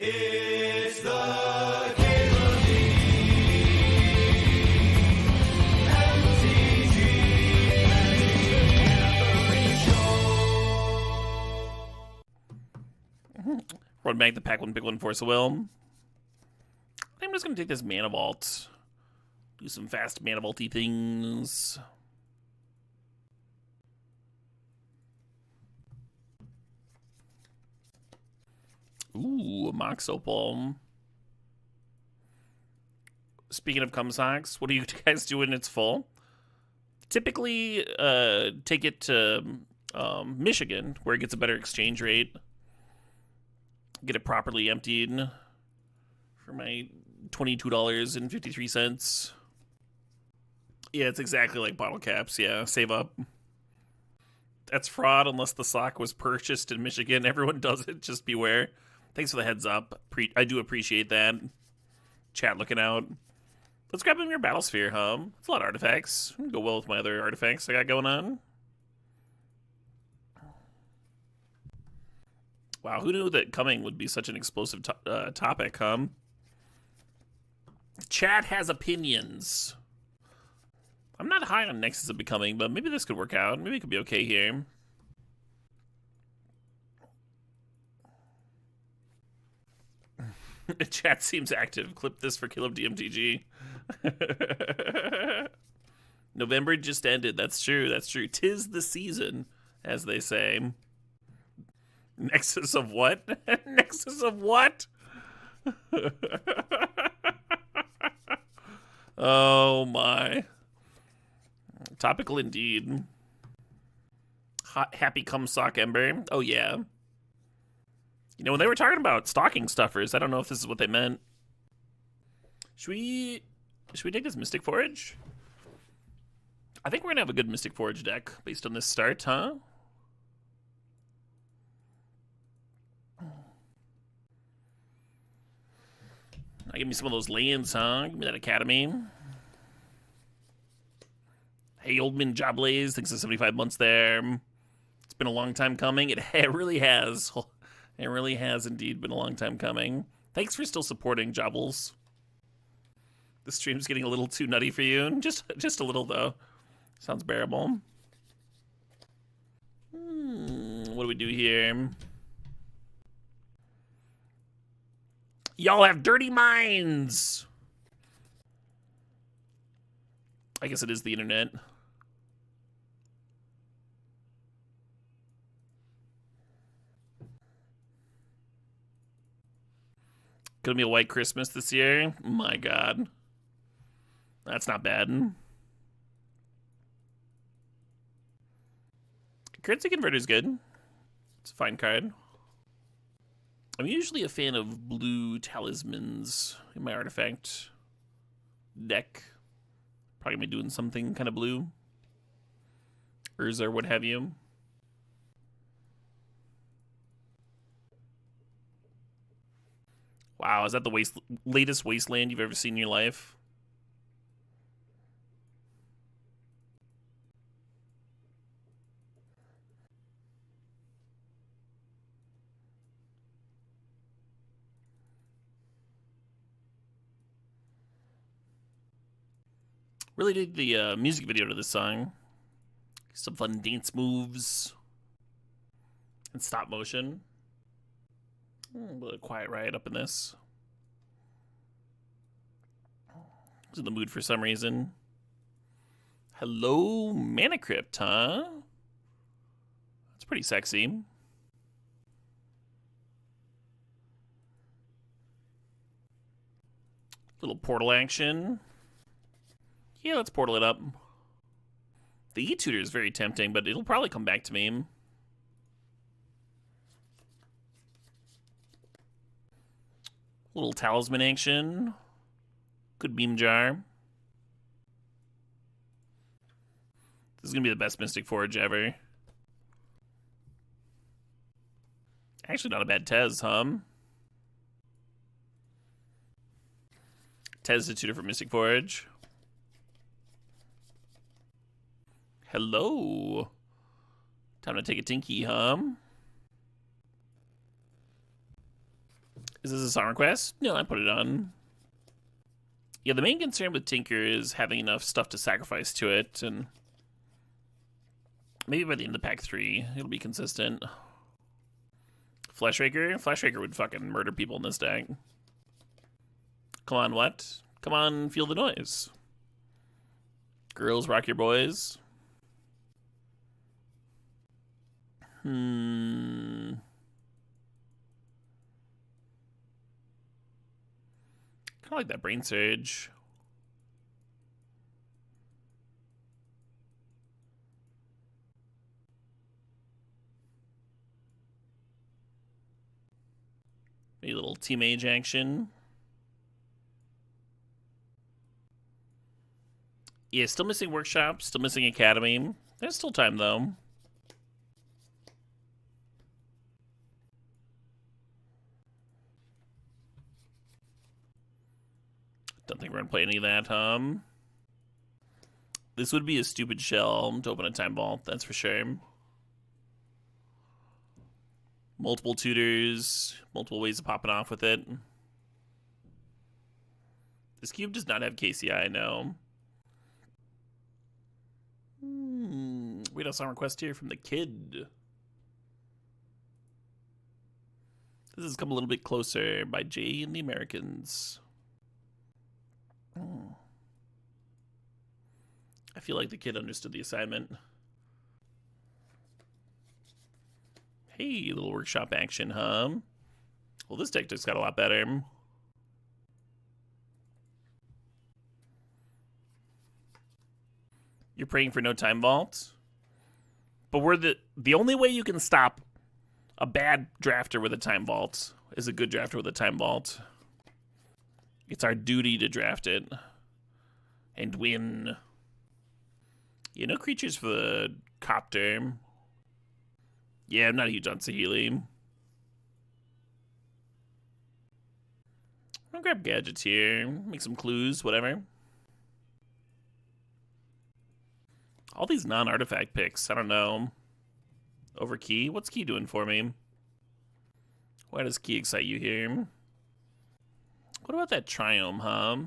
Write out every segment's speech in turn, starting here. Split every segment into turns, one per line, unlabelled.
It's the Caleb D. MTG Show.
Run back the pack one, pick one, force a will. I think I'm just gonna take this mana vault. Do some fast mana vaulty things. Ooh, a Mox Opal. Speaking of cum socks, what do you guys do when it's full? Typically, take it to Michigan, where it gets a better exchange rate. Get it properly emptied for my $22.53. Yeah, it's exactly like bottle caps. Yeah, save up. That's fraud unless the sock was purchased in Michigan. Everyone does it. Just beware. Thanks for the heads up. I do appreciate that. Chat looking out. Let's grab him your Battlesphere, huh? It's a lot of artifacts. Go well with my other artifacts I got going on. Wow, who knew that coming would be such an explosive topic, huh? Chat has opinions. I'm not high on Nexus of Becoming, but maybe this could work out. Maybe it could be okay here. Chat seems active. Clip this for Kill of DMTG. November just ended. That's true. That's true. 'Tis the season, as they say. Nexus of what? Nexus of what? Oh my. Topical indeed. Hot, happy cum sock Ember. Oh yeah. You know, when they were talking about stocking stuffers, I don't know if this is what they meant. Should we take this Mystic Forge? I think we're gonna have a good Mystic Forge deck based on this start, huh? Give me some of those lands, huh? Give me that Academy. Hey, Oldman Joblaze, thanks for 75 months there. It's been a long time coming. It really has. It really has indeed been a long time coming. Thanks for still supporting Jobbles. The stream's getting a little too nutty for you. Just a little, though. Sounds bearable. What do we do here? Y'all have dirty minds! I guess it is the internet. Gonna be a white Christmas this year? My god. That's not bad. Currency Converter's good. It's a fine card. I'm usually a fan of blue talismans in my artifact deck. Probably gonna be doing something kind of blue. Urza, what have you. Wow, is that the latest wasteland you've ever seen in your life? Really did the music video to this song. Some fun dance moves. And stop motion. A little quiet riot up in this. I was in the mood for some reason. Hello, Mana Crypt, huh? That's pretty sexy. Little portal action. Yeah, let's portal it up. The E-Tutor is very tempting, but it'll probably come back to me. Little talisman action. Good beam jar. This is going to be the best Mystic Forge ever. Actually, not a bad Tez, huh? Tez the tutor for Mystic Forge. Hello. Time to take a tinky, huh? Is this a song request? No, I put it on. Yeah, the main concern with Tinker is having enough stuff to sacrifice to it, and maybe by the end of pack 3, it'll be consistent. Fleshraker? Fleshraker would fucking murder people in this deck. Come on, what? Come on, feel the noise. Girls, rock your boys. Kind of like that Brain Surge. Maybe a little Team Age action. Yeah, still missing Workshop, still missing Academy. There's still time, though. Don't think we're gonna play any of that, This would be a stupid shell to open a Time Vault, that's for sure. Multiple tutors, multiple ways of popping off with it. This cube does not have KCI, no. We got a song request here from the kid. This has come a little bit closer by Jay and the Americans. I feel like the kid understood the assignment. Hey, little workshop action, huh? Well, this deck just got a lot better. You're praying for no Time Vault? But we're the only way you can stop a bad drafter with a Time Vault is a good drafter with a Time Vault. It's our duty to draft it and win. Yeah, no creatures for the Copter. Yeah, I'm not huge on Saheeli. I'll grab gadgets here, make some clues, whatever. All these non-artifact picks, I don't know. Over Key? What's Key doing for me? Why does Key excite you here? What about that Triome, huh?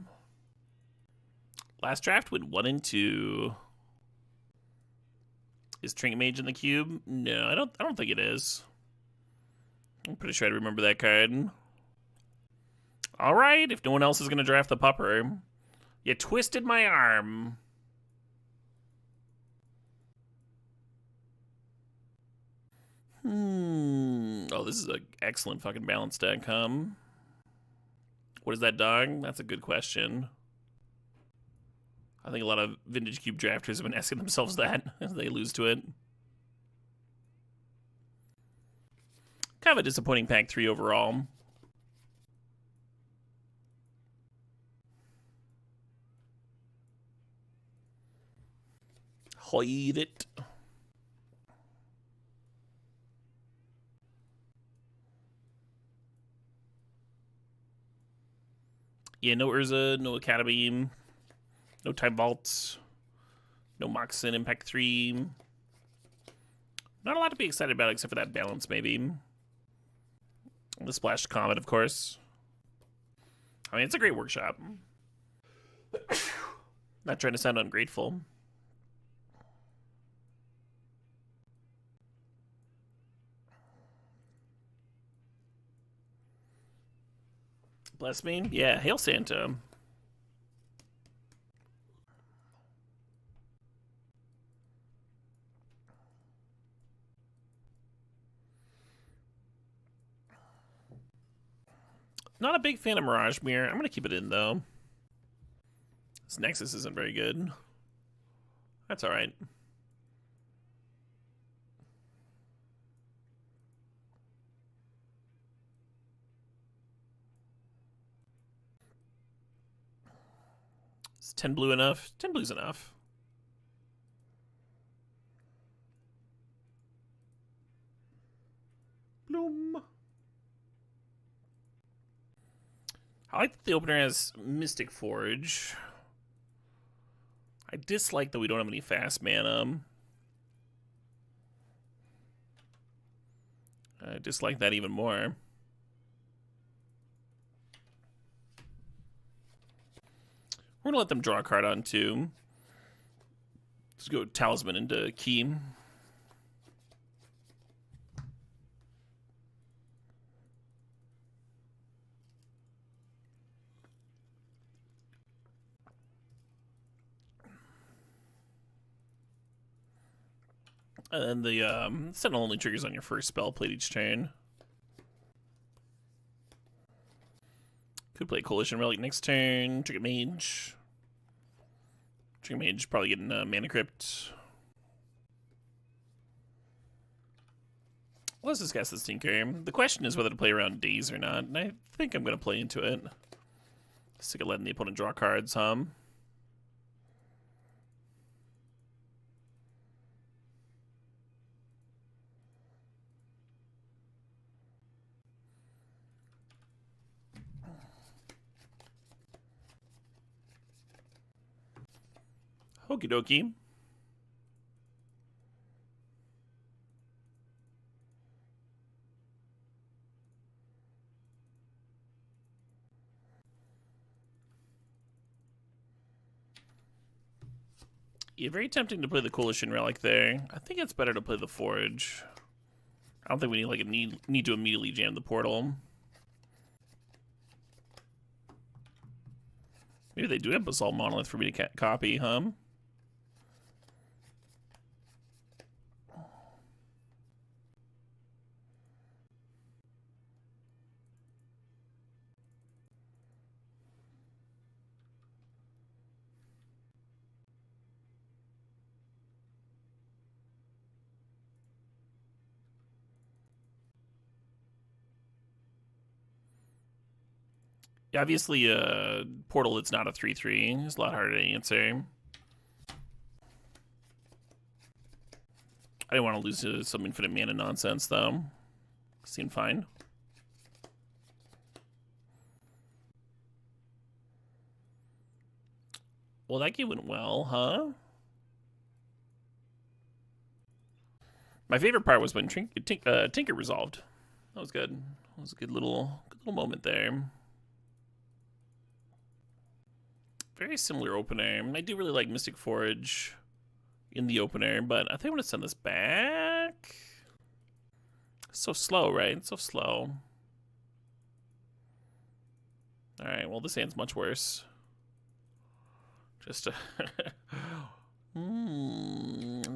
Last draft went 1 and 2. Is Trinket Mage in the cube? No, I don't think it is. I'm pretty sure I remember that card. Alright, if no one else is gonna draft the pupper. You twisted my arm. Oh, this is an excellent fucking balance deck, huh? What is that, dog? That's a good question. I think a lot of Vintage Cube drafters have been asking themselves that as they lose to it. Kind of a disappointing pack 3 overall. Hide it. Yeah, no Urza, no Academy, no Time Vaults, no Moxen Impact 3. Not a lot to be excited about except for that balance, maybe. The Splashed Comet, of course. I mean, it's a great workshop. Not trying to sound ungrateful. Bless me? Yeah, Hail Santa. Not a big fan of Mirage Mirror. I'm going to keep it in, though. This Nexus isn't very good. That's alright. Is 10 blue enough? 10 blue's enough. Bloom. I like that the opener has Mystic Forge. I dislike that we don't have any fast mana. I dislike that even more. We're gonna let them draw a card on two. Let's go Talisman into Key. And the Sentinel only triggers on your first spell played each turn. Could play Coalition Relic next turn. Trigger Mage. Trigger Mage probably getting Mana Crypt. Let's discuss this Tinker. The question is whether to play around Daze or not, and I think I'm going to play into it. Sick of letting the opponent draw cards, Okie dokie. Yeah, very tempting to play the Coalition Relic there. I think it's better to play the Forge. I don't think we need to immediately jam the portal. Maybe they do have Basalt Monolith for me to copy, Yeah, obviously, Portal, it's not a 3/3. It's a lot harder to answer. I didn't want to lose to some infinite mana nonsense, though. Seemed fine. Well, that game went well, huh? My favorite part was when Tinker resolved. That was good. That was a good little moment there. Very similar opener. I do really like Mystic Forge in the opener, but I think I'm going to send this back. So slow, right? So slow. Alright, well, this hand's much worse. Just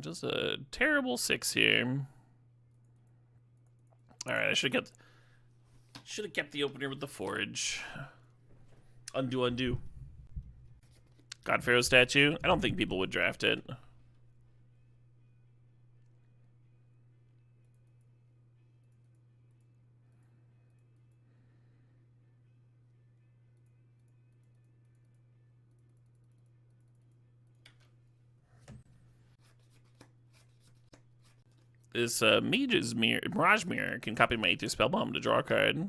just a terrible 6 here. Alright, I should have kept the opener with the Forge. Undo. God Pharaoh statue? I don't think people would draft it. This Mage's Mirage Mirror can copy my Aether Spellbomb to draw a card.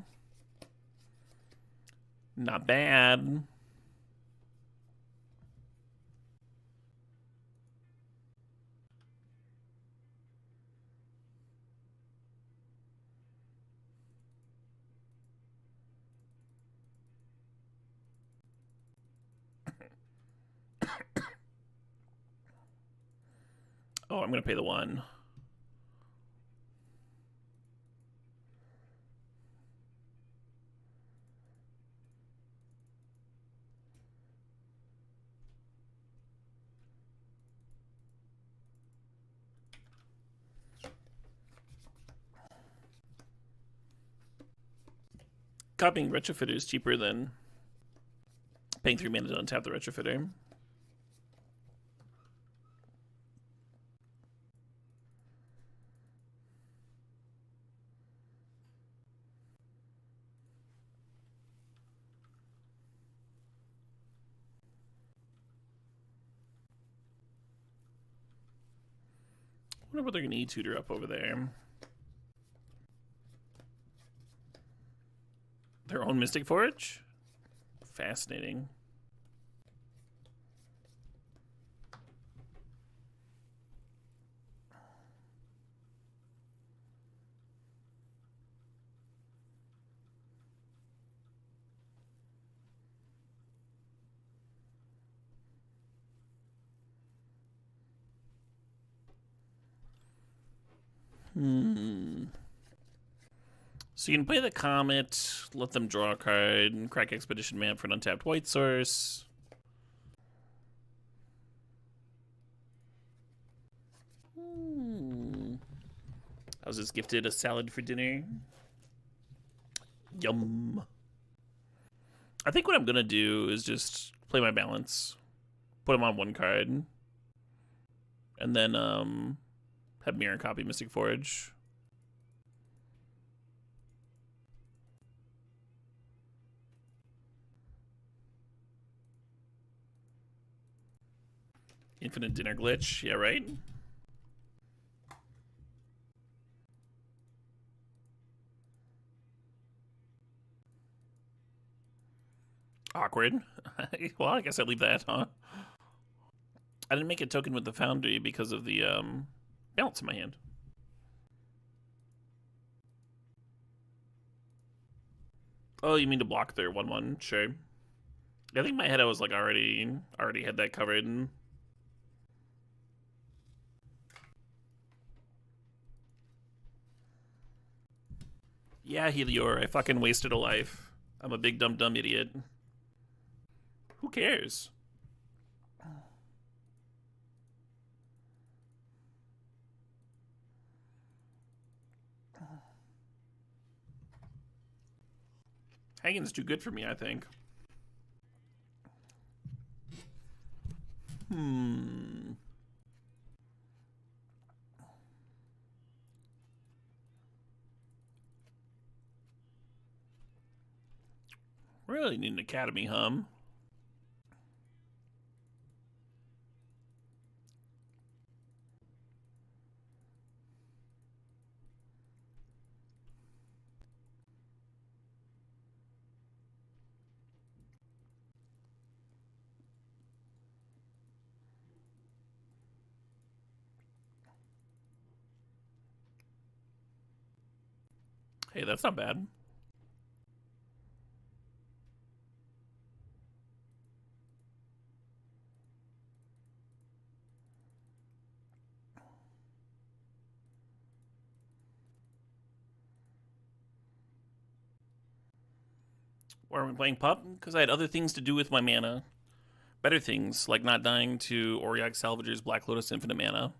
Not bad. Oh, I'm going to pay the 1. Copying Retrofitter is cheaper than paying 3 mana to untap the Retrofitter. I wonder what they're going to E-tutor up over there. Their own Mystic Forge? Fascinating. So you can play the Comet, let them draw a card, and crack Expedition Map for an untapped white source. I was just gifted a salad for dinner. Yum. I think what I'm gonna do is just play my balance, put him on one card, and then have mirror copy Mystic Forge. Infinite dinner glitch, yeah, right? Awkward. Well, I guess I'd leave that, huh? I didn't make a token with the Foundry because of the balance in my hand. Oh, you mean to block their 1/1? Sure. I think in my head I was like already had that covered. Yeah, Helior, I fucking wasted a life. I'm a big dumb idiot. Who cares? Hanging's too good for me, I think. Really need an academy hum. Hey, that's not bad. Why are we playing Pup? Because I had other things to do with my mana. Better things, like not dying to Auriok Salvager's Black Lotus Infinite Mana.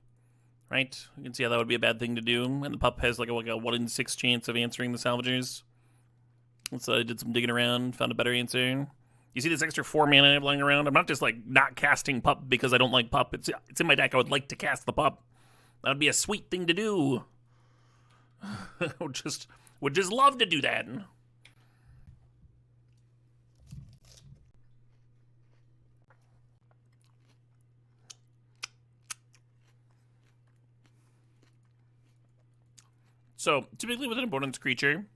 Right? You can see how that would be a bad thing to do. And the Pup has like a 1 in 6 chance of answering the Salvagers. So I did some digging around, found a better answer. You see this extra 4 mana I have lying around? I'm not just like not casting Pup because I don't like Pup. It's in my deck. I would like to cast the Pup. That would be a sweet thing to do. would just love to do that. So typically with an opponent's creature,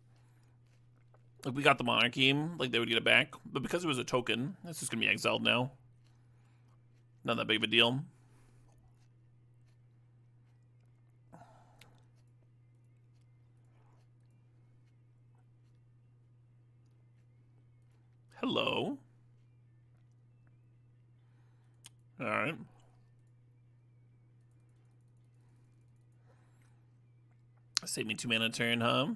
if we got the Monarchy, like they would get it back. But because it was a token, it's just gonna be exiled now. Not that big of a deal. Hello. Alright. Save me 2 mana turn, huh?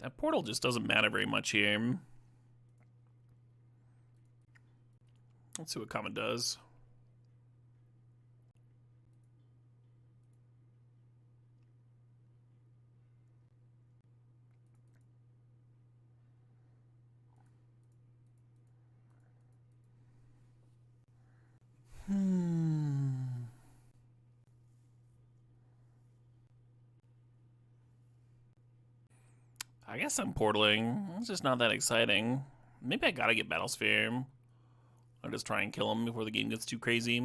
That portal just doesn't matter very much here. Let's see what Comet does. I guess I'm portaling. It's just not that exciting. Maybe I gotta get Battlesphere. I'll just try and kill him before the game gets too crazy.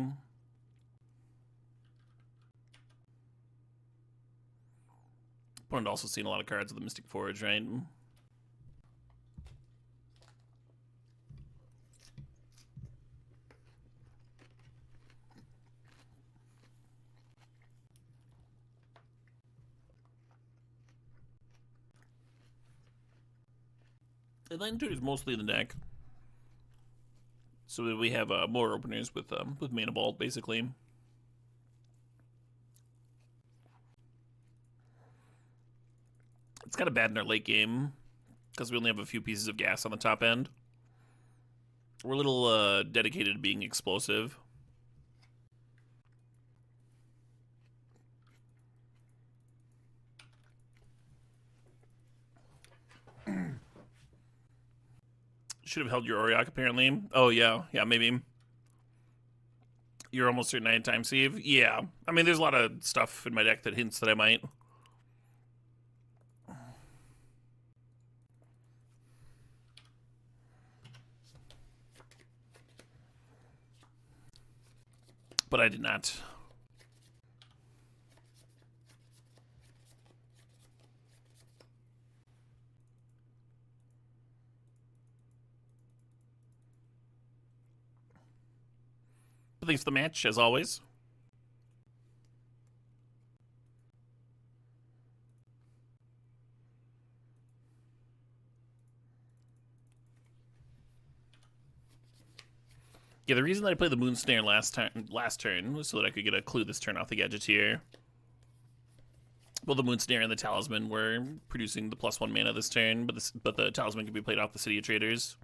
Opponent also seen a lot of cards with the Mystic Forge, right? The Land Tutor is mostly in the deck. So that we have more openers with Mana Vault, basically. It's kind of bad in our late game because we only have a few pieces of gas on the top end. We're a little dedicated to being explosive. Should have held your Auriok, apparently. Oh, yeah. Yeah, maybe. You're almost certain I had time save? Yeah. I mean, there's a lot of stuff in my deck that hints that I might. But I did not. But thanks for the match, as always. Yeah, the reason that I played the Moon Snare last turn was so that I could get a clue this turn off the Gadgeteer. Well, the Moon Snare and the Talisman were producing the +1 mana this turn, but the Talisman can be played off the City of Traders,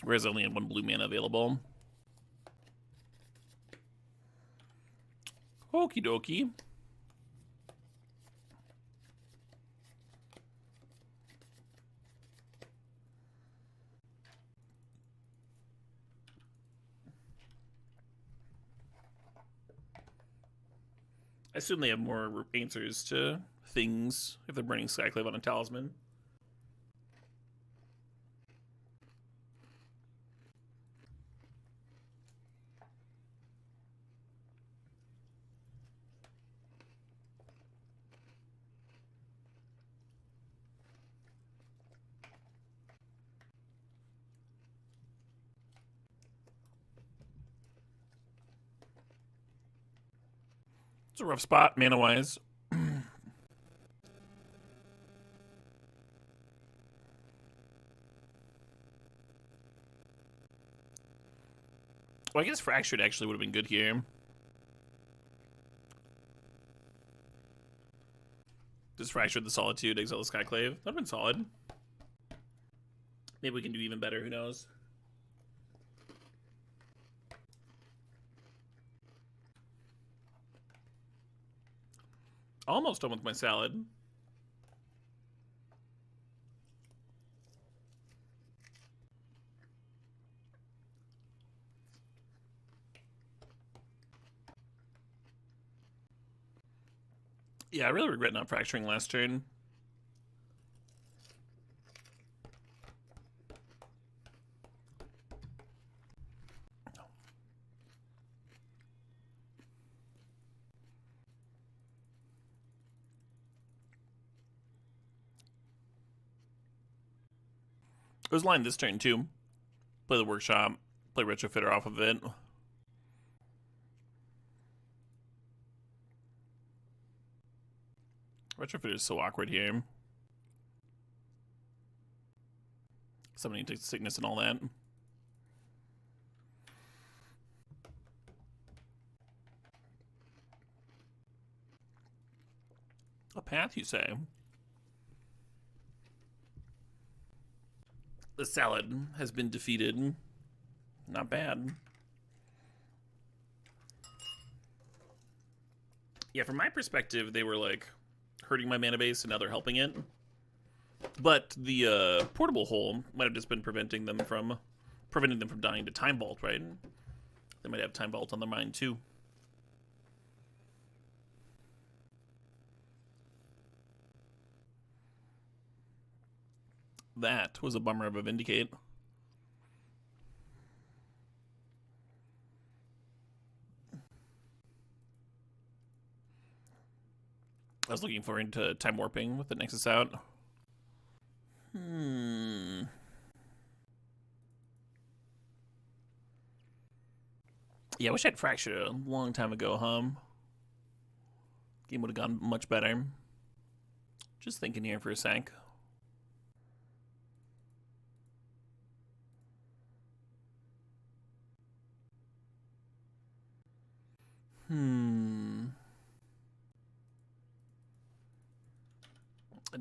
whereas I only had 1 blue mana available. Okie dokie. I assume they have more answers to things if they're burning Skyclave on a Talisman. It's a rough spot, mana-wise. Well, I guess Fractured actually would have been good here. Just Fractured the Solitude, exile the Skyclave. That would have been solid. Maybe we can do even better, who knows? Almost done with my salad. Yeah, I really regret not fracturing last turn. It was lined this turn, too. Play the Workshop, play Retrofitter off of it. Retrofitter is so awkward here. Somebody takes sickness and all that. A path, you say? The salad has been defeated. Not bad. Yeah, from my perspective, they were like hurting my mana base and now they're helping it. But the portable hole might have just been preventing them from dying to Time Vault, right? They might have Time Vault on their mind too. That was a bummer of a Vindicate. I was looking forward to Time Warping with the Nexus out. Yeah, I wish I'd Fractured a long time ago, Game would have gone much better. Just thinking here for a sec. And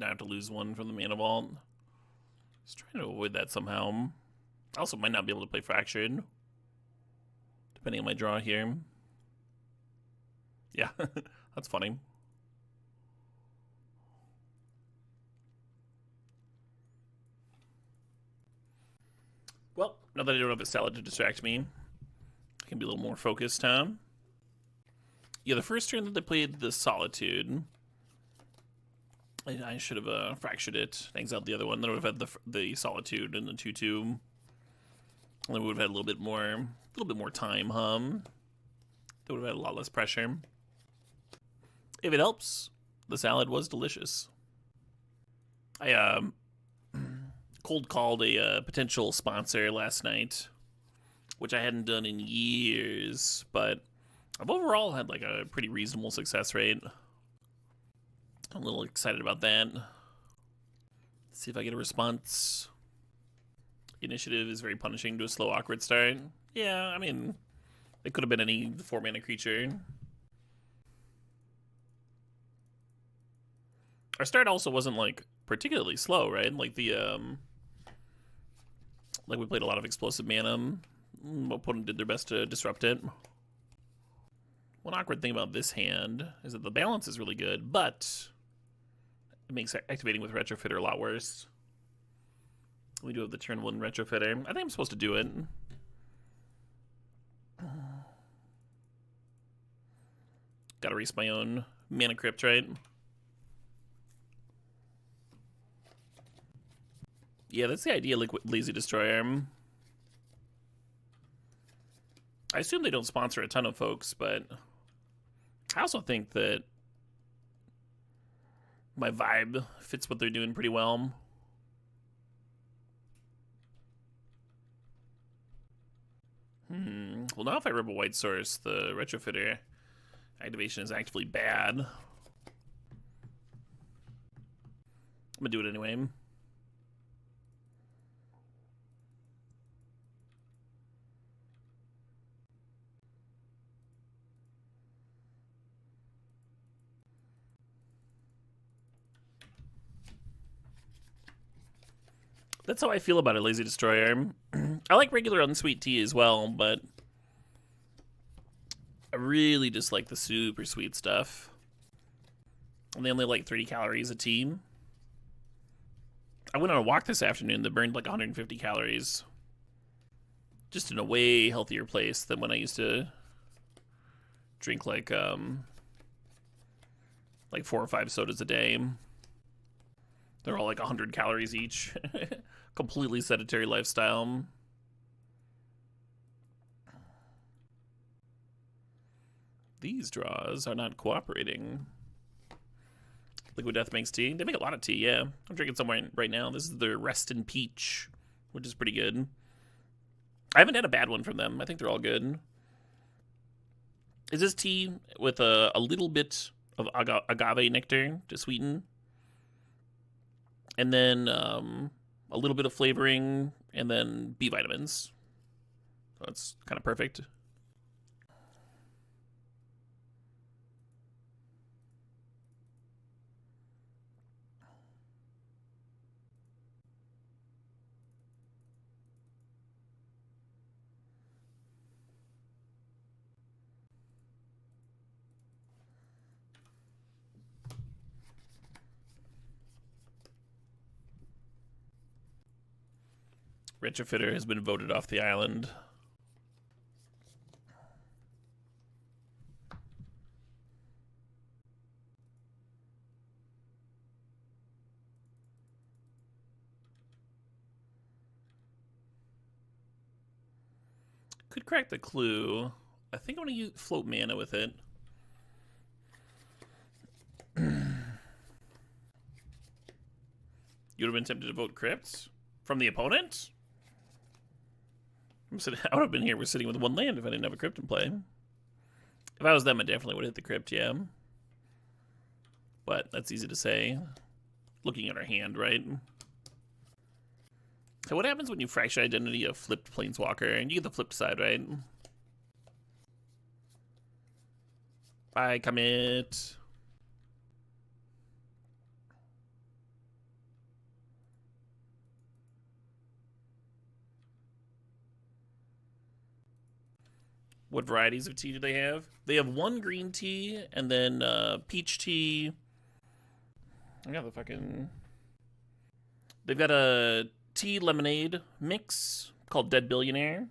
I have to lose one from the mana vault. Just trying to avoid that somehow. I also might not be able to play Fractured, depending on my draw here. Yeah, that's funny. Well, now that I don't have a salad to distract me, I can be a little more focused, huh? Yeah, the first turn that they played the Solitude, I should have fractured it, exiled the other one. Then I would have had the Solitude and the 2/2. And then we would have had a little bit more time, They would have had a lot less pressure. If it helps, the salad was delicious. I cold called a potential sponsor last night, which I hadn't done in years, but I've overall had like a pretty reasonable success rate. I'm a little excited about that. Let's see if I get a response. Initiative is very punishing to a slow, awkward start. Yeah, I mean, it could have been any 4-mana creature. Our start also wasn't like particularly slow, right? Like the like we played a lot of explosive mana. Opponent did their best to disrupt it. One awkward thing about this hand is that the balance is really good, but it makes activating with Retrofitter a lot worse. We do have the turn 1 Retrofitter. I think I'm supposed to do it. Gotta race my own mana crypt, right? Yeah, that's the idea, like Lazy Destroyer. I assume they don't sponsor a ton of folks, but I also think that my vibe fits what they're doing pretty well. Well, now if I rip a white source, the Retrofitter activation is actively bad. I'm gonna do it anyway. That's how I feel about it, Lazy Destroyer. I like regular unsweet tea as well, but I really dislike the super sweet stuff. And they only like 30 calories a tea. I went on a walk this afternoon that burned like 150 calories. Just in a way healthier place than when I used to drink like 4 or 5 sodas a day. They're all like 100 calories each. Completely sedentary lifestyle. These draws are not cooperating. Liquid Death makes tea. They make a lot of tea, yeah. I'm drinking some right now. This is their Rest in Peach, which is pretty good. I haven't had a bad one from them. I think they're all good. Is this tea with a little bit of agave nectar to sweeten? And then a little bit of flavoring, and then B vitamins. So it's kind of perfect. Retrofitter has been voted off the island. Could crack the clue. I think I'm going to use float mana with it. You would have been tempted to vote Crypt from the opponent? I would have been here. We're sitting with 1 land if I didn't have a Crypt in play. If I was them, I definitely would hit the Crypt, yeah. But that's easy to say. Looking at our hand, right? So what happens when you fracture identity of flipped Planeswalker? And you get the flipped side, right? I commit. What varieties of tea do they have? They have one green tea and then peach tea. I got the fucking. They've got a tea lemonade mix called Dead Billionaire.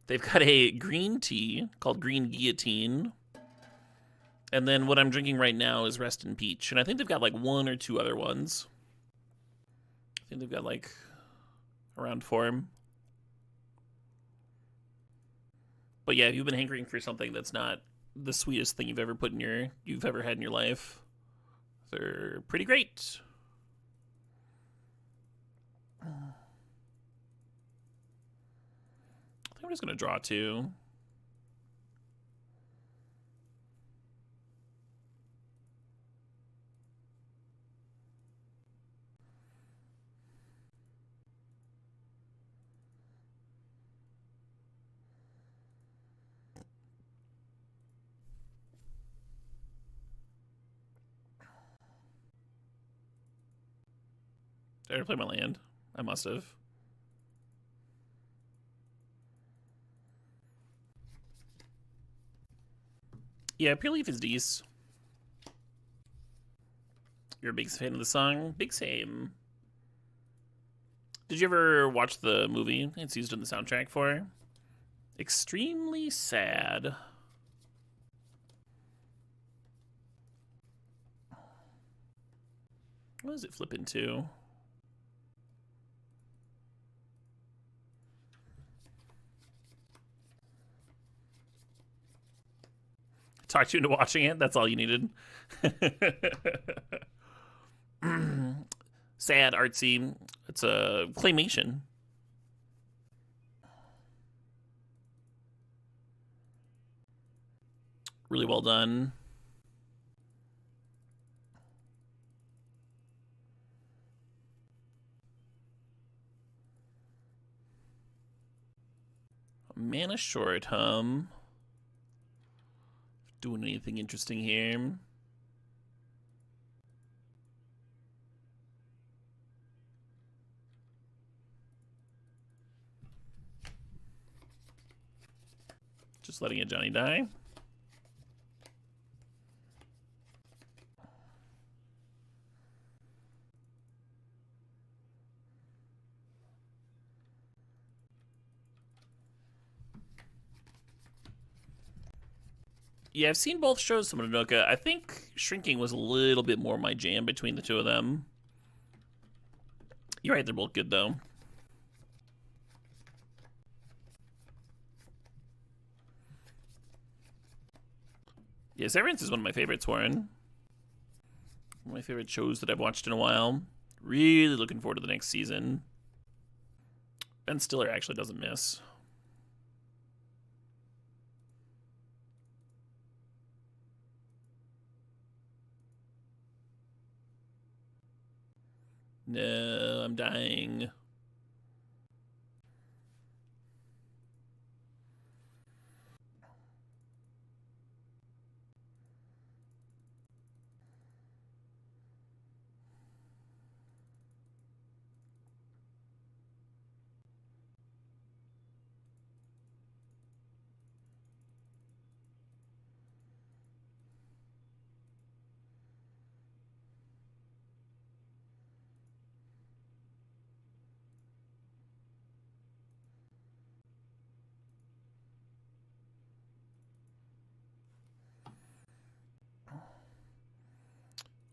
They've got a green tea called Green Guillotine. And then what I'm drinking right now is Rest in Peach. And I think they've got like one or two other ones. I think they've got like around 4. But yeah, if you've been hankering for something that's not the sweetest thing you've ever had in your life, they're pretty great. I think I'm just gonna draw 2. Did I ever play my land? I must have. Yeah, Pure Leaf is decent. You're a big fan of the song? Big same. Did you ever watch the movie it's used in the soundtrack for? Extremely sad. What does it flip into? Talked you into watching it. That's all you needed. Sad, artsy. It's a claymation. Really well done. Mana short, doing anything interesting here? Just letting a Johnny die. Yeah, I've seen both shows from Madoka. I think Shrinking was a little bit more my jam between the two of them. You're right, they're both good, though. Yeah, Severance is one of my favorites, Warren. One of my favorite shows that I've watched in a while. Really looking forward to the next season. Ben Stiller actually doesn't miss. No, I'm dying.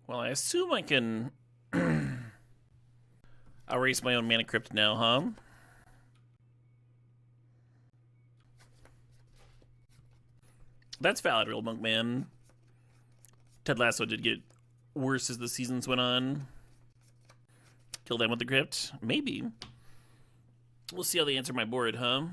Well, I assume I can erase my own mana crypt now, huh? That's valid, Real Monk Man. Ted Lasso did get worse as the seasons went on. Kill them with the crypt? Maybe. We'll see how they answer my board, huh?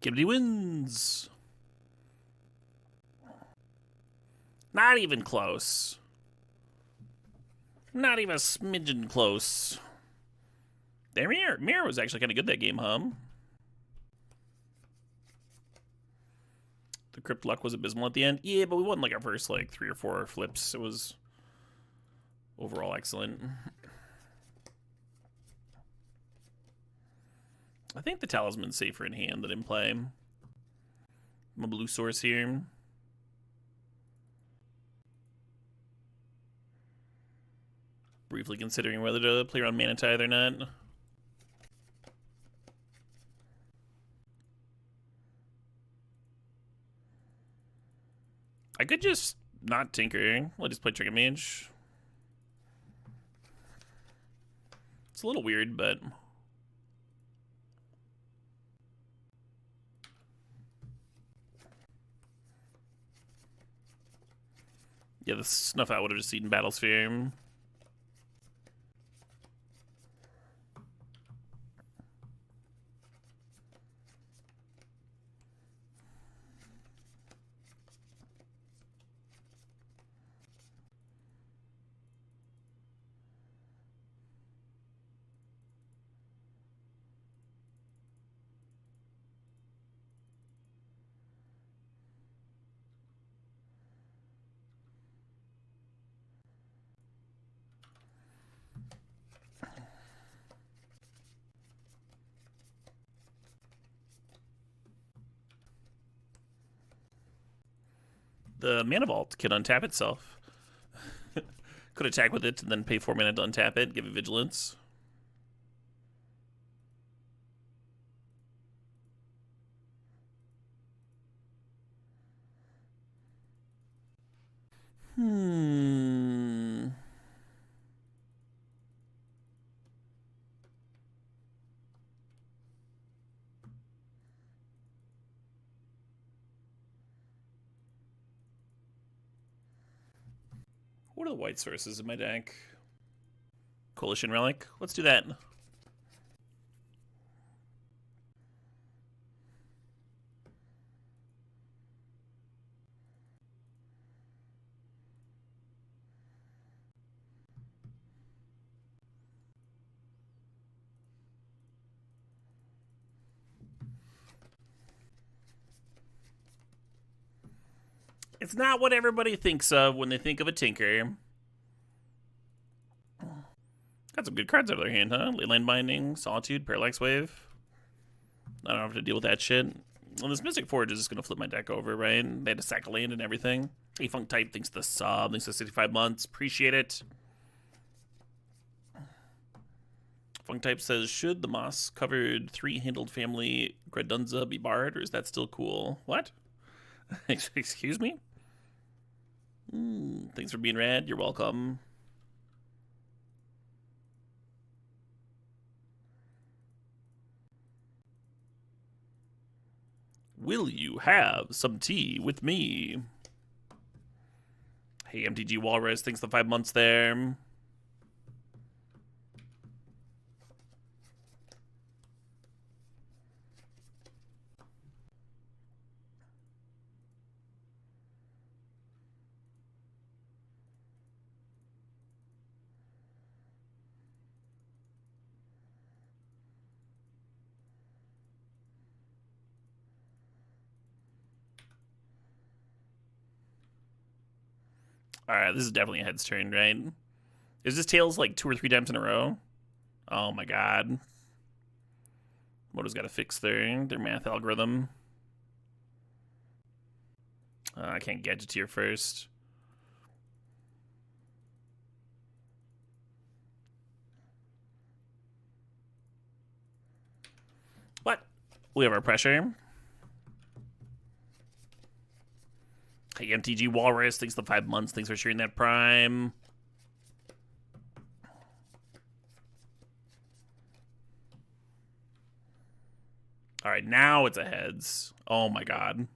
Kennedy wins. Not even close. Not even a smidgen close. Their mirror was actually kind of good that game, huh? The crypt luck was abysmal at the end. Yeah, but we won like our first like 3 or 4 flips. It was overall excellent. I think the talisman's safer in hand than in play. I'm a blue source here. Briefly considering whether to play around Mana Tithe or not. I could just not tinker. I'll just play Trigger Mage. It's a little weird, but... yeah, the Snuff Out would have just eaten Battlesphere. The Mana Vault can untap itself. Could attack with it and then pay 4 mana to untap it, give it Vigilance. What are the white sources in my deck? Coalition Relic. Let's do that. It's not what everybody thinks of when they think of a Tinker. Got some good cards out of their hand, huh? Leyline Binding, Solitude, Parallax Wave. I don't have to deal with that shit. Well, this Mystic Forge is just going to flip my deck over, right? They had to sack a land and everything. Hey, Funk Type, thanks to the sub, thanks to 65 months. Appreciate it. Funk Type says, should the moss-covered 3-handled family Gradunza be barred, or is that still cool? What? Excuse me? Thanks for being rad. You're welcome. Will you have some tea with me? Hey, MTG Walrus, thanks for the 5 months there. Alright, this is definitely a heads turn, right? Is this Tails like 2 or 3 times in a row? Oh my god. Moto's got to fix their math algorithm. I can't gadget tier first. What? We have our pressure. Hey, MTG Walrus, thanks for the 5 months. Thanks for sharing that prime. All right, now it's a heads. Oh my god.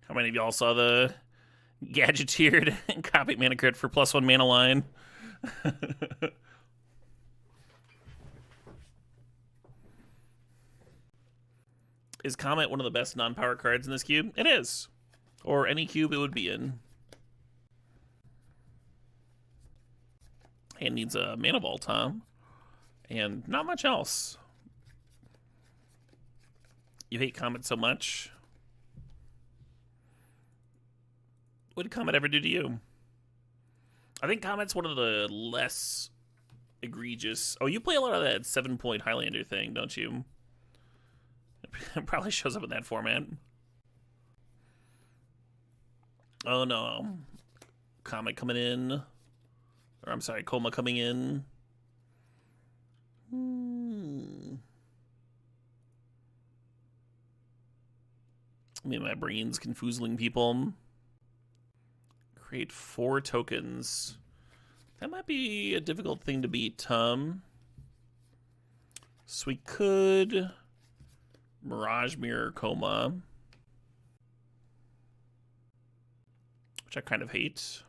How many of y'all saw the gadgeteered copy mana crit for +1 mana line? Is Comet one of the best non-power cards in this cube? It is. Or any cube it would be in. And needs a mana vault, huh? And not much else. You hate Comet so much. What did Comet ever do to you? I think Comet's one of the less egregious... Oh, you play a lot of that 7-point Highlander thing, don't you? It probably shows up in that format. Oh no. Comet coming in. Or I'm sorry, Coma coming in. Maybe my brain's confoozling people. Create 4 tokens. That might be a difficult thing to beat, Tom. So we could Mirage Mirror Coma, which I kind of hate.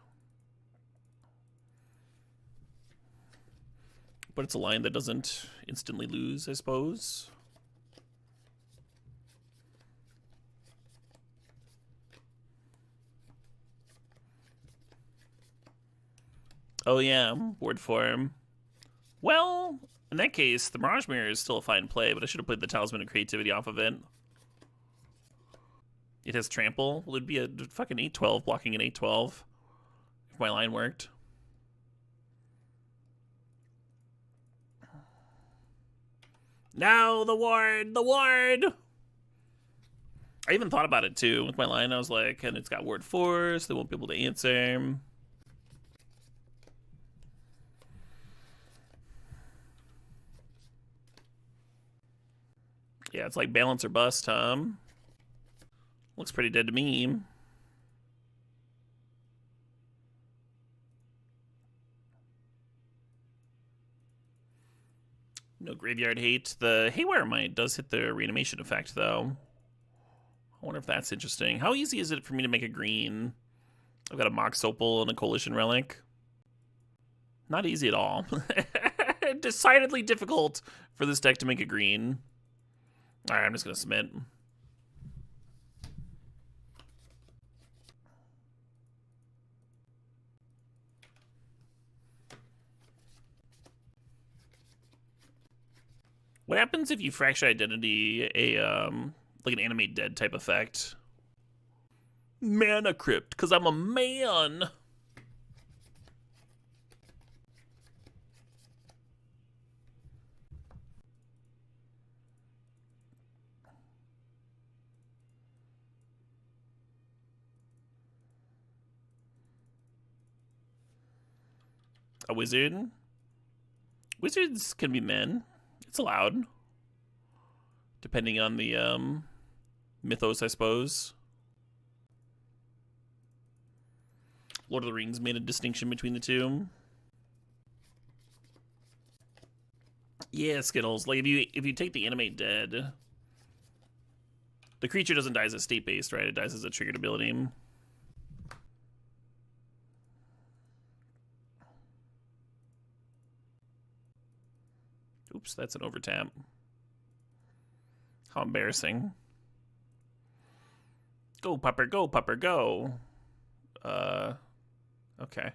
But it's a line that doesn't instantly lose, I suppose. Oh yeah, word form. Well, in that case, the Mirage Mirror is still a fine play, but I should have played the Talisman of Creativity off of it. It has Trample. Well, it'd be a fucking 8/12 blocking an 8/12 if my line worked. No, the ward! The ward! I even thought about it too with my line. I was like, and it's got word force, they won't be able to answer. Yeah, it's like balance or bust, Tom. Looks pretty dead to me. No graveyard hate. The Haywire Might does hit the reanimation effect, though. I wonder if that's interesting. How easy is it for me to make a green? I've got a Mox Opal and a Coalition Relic. Not easy at all. Decidedly difficult for this deck to make a green. Alright, I'm just going to submit. What happens if you fracture identity like an animate dead type effect? Mana Crypt, because I'm a man. A wizard? Wizards can be men. It's allowed. Depending on the mythos, I suppose. Lord of the Rings made a distinction between the two. Yeah, Skittles. Like if you take the animate dead, the creature doesn't die as a state based, right? It dies as a triggered ability. Oops, that's an overtap. How embarrassing. Go, pupper, go, pupper, go. Okay.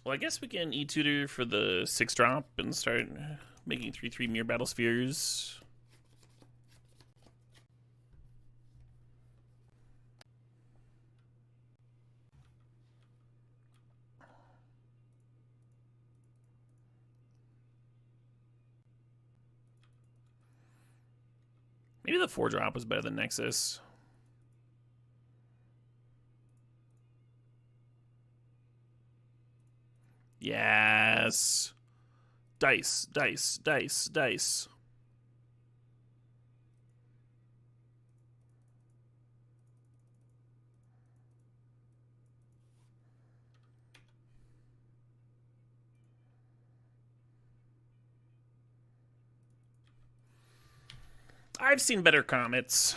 Well, I guess we can E-tutor for the 6-drop and start making 3/3 Mirror Battle Spheres. Maybe the 4-drop was better than Nexus. Yes. Dice, dice, dice, dice. I've seen better comets.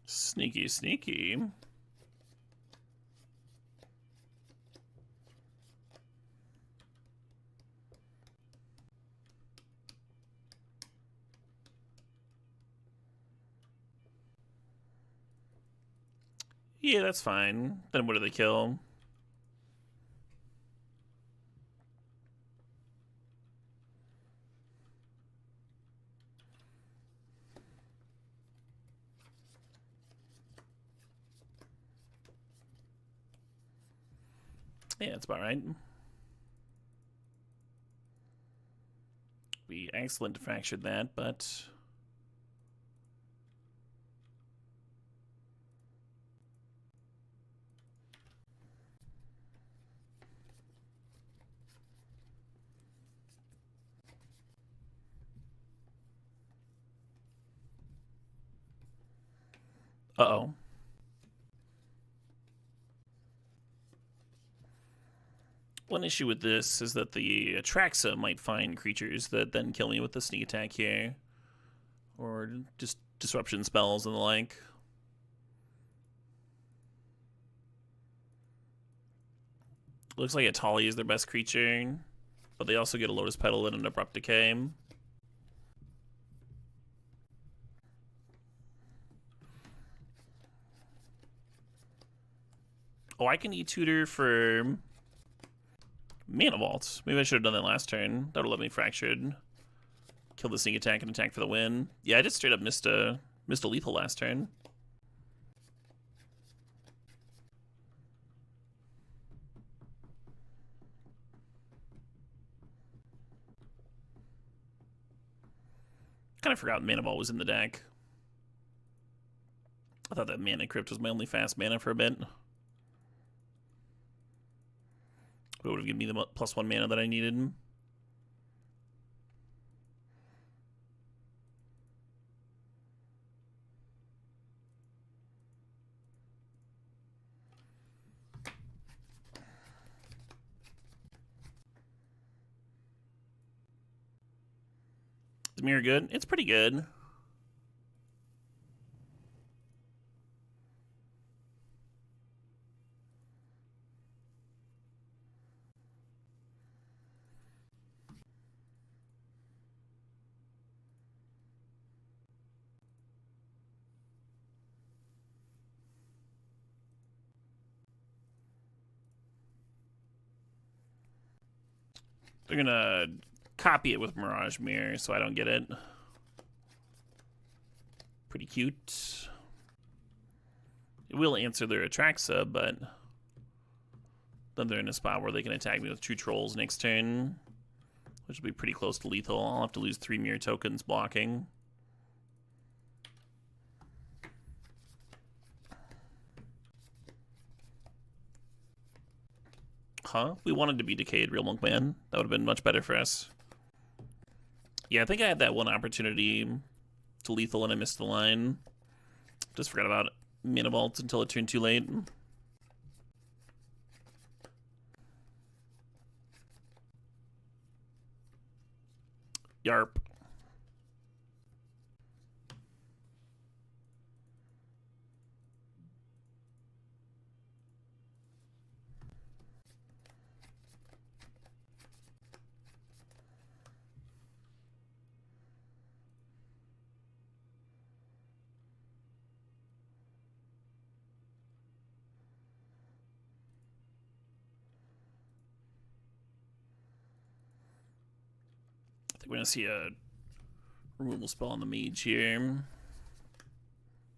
Sneaky, sneaky. Yeah, that's fine. Then what do they kill? Yeah, that's about right. Be excellent to fracture that, but uh-oh. One issue with this is that the Atraxa might find creatures that then kill me with the sneak attack here. Or just disruption spells and the like. Looks like Atali is their best creature, but they also get a Lotus Petal and an Abrupt Decay. Oh, I can E-tutor for Mana Vault. Maybe I should have done that last turn. That would let me fractured. Kill the sneak attack and attack for the win. Yeah, I just straight up missed a lethal last turn. Kind of forgot Mana Vault was in the deck. I thought that Mana Crypt was my only fast mana for a bit. It would have given me the +1 mana that I needed. Is Mirror good? It's pretty good. They're gonna copy it with Mirage Mirror, so I don't get it. Pretty cute. It will answer their Atraxa, but then they're in a spot where they can attack me with 2 Trolls next turn, which will be pretty close to lethal. I'll have to lose 3 Mirror tokens blocking. Huh? We wanted to be Decayed Real Milkman. That would have been much better for us. Yeah, I think I had that one opportunity to lethal and I missed the line. Just forgot about Mana Vault until it turned too late. Yarp. I think we're going to see a removal spell on the mage here.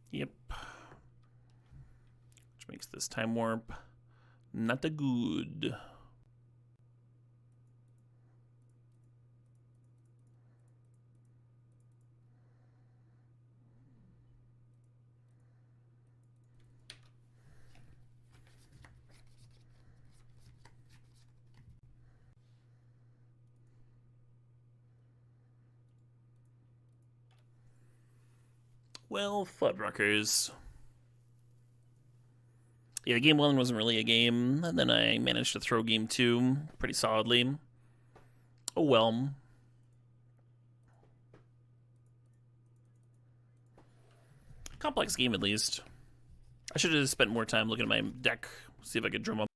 Yep. Which makes this Time Warp not a good. Well, Fuddruckers. Yeah, game 1 wasn't really a game, and then I managed to throw game 2 pretty solidly. Oh well. Complex game, at least. I should have spent more time looking at my deck, see if I could drum up